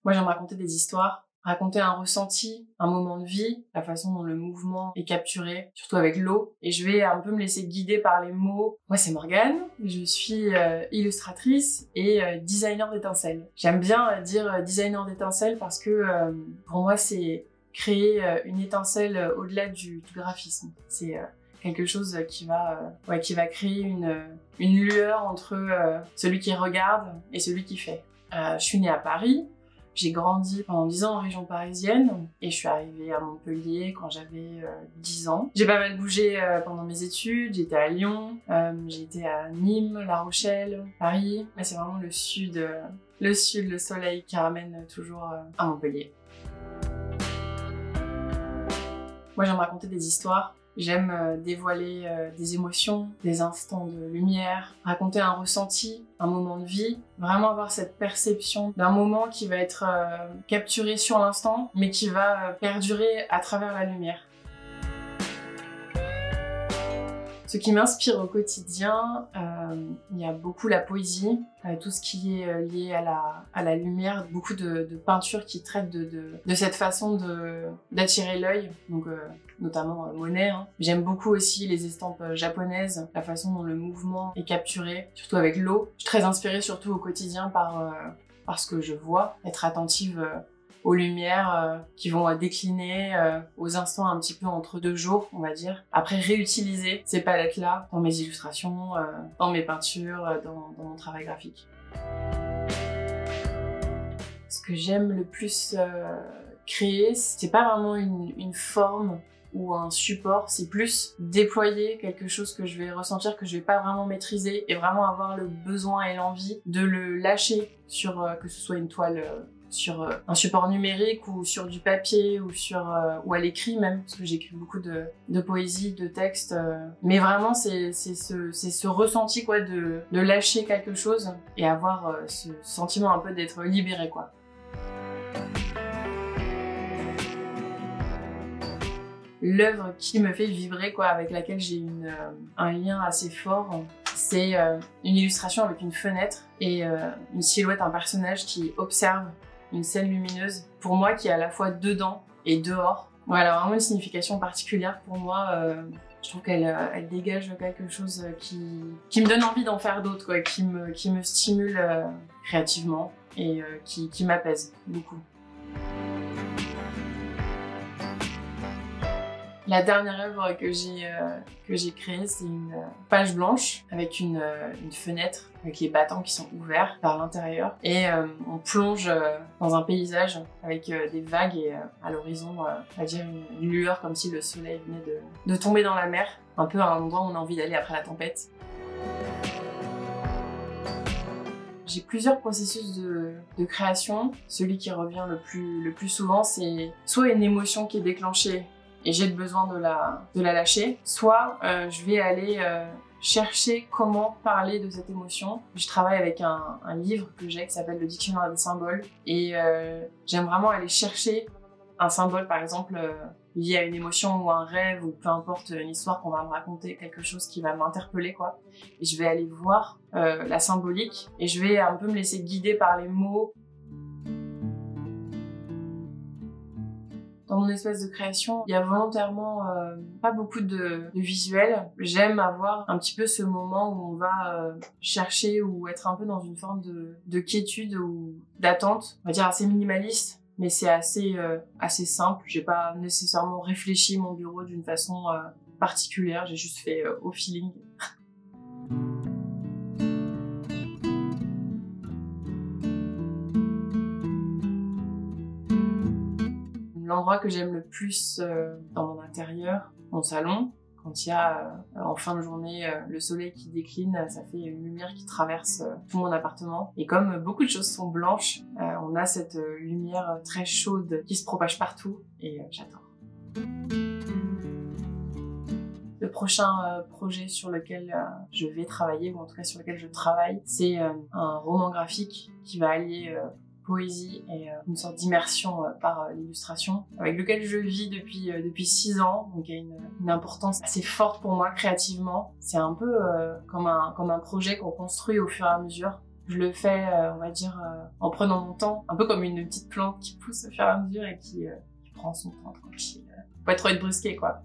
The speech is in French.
Moi, j'aime raconter des histoires, raconter un ressenti, un moment de vie, la façon dont le mouvement est capturé, surtout avec l'eau. Et je vais un peu me laisser guider par les mots. Moi, c'est Morgane, je suis illustratrice et designer d'étincelles. J'aime bien dire designer d'étincelles parce que pour moi, c'est créer une étincelle au-delà du graphisme. C'est quelque chose qui va créer une lueur entre celui qui regarde et celui qui fait. Je suis née à Paris. J'ai grandi pendant 10 ans en région parisienne et je suis arrivée à Montpellier quand j'avais 10 ans. J'ai pas mal bougé pendant mes études, j'étais à Lyon, j'ai été à Nîmes, La Rochelle, Paris. Mais c'est vraiment le sud, le soleil qui ramène toujours à Montpellier. Moi, j'aime raconter des histoires. J'aime dévoiler des émotions, des instants de lumière, raconter un ressenti, un moment de vie, vraiment avoir cette perception d'un moment qui va être capturé sur l'instant, mais qui va perdurer à travers la lumière. Ce qui m'inspire au quotidien, il y a beaucoup la poésie, tout ce qui est lié à la lumière, beaucoup de peintures qui traitent de cette façon d'attirer l'œil, donc notamment Monet. J'aime beaucoup aussi les estampes japonaises, la façon dont le mouvement est capturé, surtout avec l'eau. Je suis très inspirée surtout au quotidien par ce que je vois, être attentive aux lumières qui vont décliner aux instants un petit peu entre deux jours, on va dire. Après, réutiliser ces palettes-là dans mes illustrations, dans mes peintures, dans mon travail graphique. Ce que j'aime le plus créer, c'est pas vraiment une forme ou un support, c'est plus déployer quelque chose que je vais ressentir, que je vais pas vraiment maîtriser et vraiment avoir le besoin et l'envie de le lâcher sur que ce soit une toile sur un support numérique ou sur du papier ou à l'écrit même, parce que j'écris beaucoup de poésie, de textes, mais vraiment c'est ce ressenti quoi de lâcher quelque chose et avoir ce sentiment un peu d'être libéré quoi. L'œuvre qui me fait vibrer quoi, avec laquelle j'ai un lien assez fort, c'est une illustration avec une fenêtre et une silhouette, un personnage qui observe une scène lumineuse, pour moi qui est à la fois dedans et dehors. Voilà, vraiment une signification particulière pour moi. Je trouve qu'elle dégage quelque chose qui me donne envie d'en faire d'autres, quoi, qui me stimule créativement et qui m'apaise beaucoup. La dernière œuvre que j'ai créée, c'est une page blanche avec une fenêtre avec les battants qui sont ouverts vers l'intérieur et on plonge dans un paysage avec des vagues et à l'horizon, on va dire une lueur comme si le soleil venait de tomber dans la mer, un peu à un endroit où on a envie d'aller après la tempête. J'ai plusieurs processus de création. Celui qui revient le plus souvent, c'est soit une émotion qui est déclenchée et j'ai besoin de la lâcher, soit je vais aller chercher comment parler de cette émotion. Je travaille avec un livre que j'ai qui s'appelle Le Dictionnaire des symboles et j'aime vraiment aller chercher un symbole par exemple lié à une émotion ou un rêve ou peu importe une histoire qu'on va me raconter, quelque chose qui va m'interpeller quoi. Et je vais aller voir la symbolique et je vais un peu me laisser guider par les mots. Dans mon espace de création, il y a volontairement pas beaucoup de visuels. J'aime avoir un petit peu ce moment où on va chercher ou être un peu dans une forme de quiétude ou d'attente, on va dire assez minimaliste, mais c'est assez simple. J'ai pas nécessairement réfléchi mon bureau d'une façon particulière, j'ai juste fait au feeling. L'endroit que j'aime le plus dans mon intérieur, mon salon, quand il y a en fin de journée le soleil qui décline, ça fait une lumière qui traverse tout mon appartement. Et comme beaucoup de choses sont blanches, on a cette lumière très chaude qui se propage partout et j'adore. Le prochain projet sur lequel je vais travailler, ou en tout cas sur lequel je travaille, c'est un roman graphique qui va allier poésie et une sorte d'immersion par l'illustration, avec lequel je vis depuis 6 ans, donc il y a une importance assez forte pour moi créativement. C'est un peu comme un projet qu'on construit au fur et à mesure. Je le fais, on va dire, en prenant mon temps, un peu comme une petite plante qui pousse au fur et à mesure et qui prend son temps tranquille. Faut pas trop être brusqué, quoi.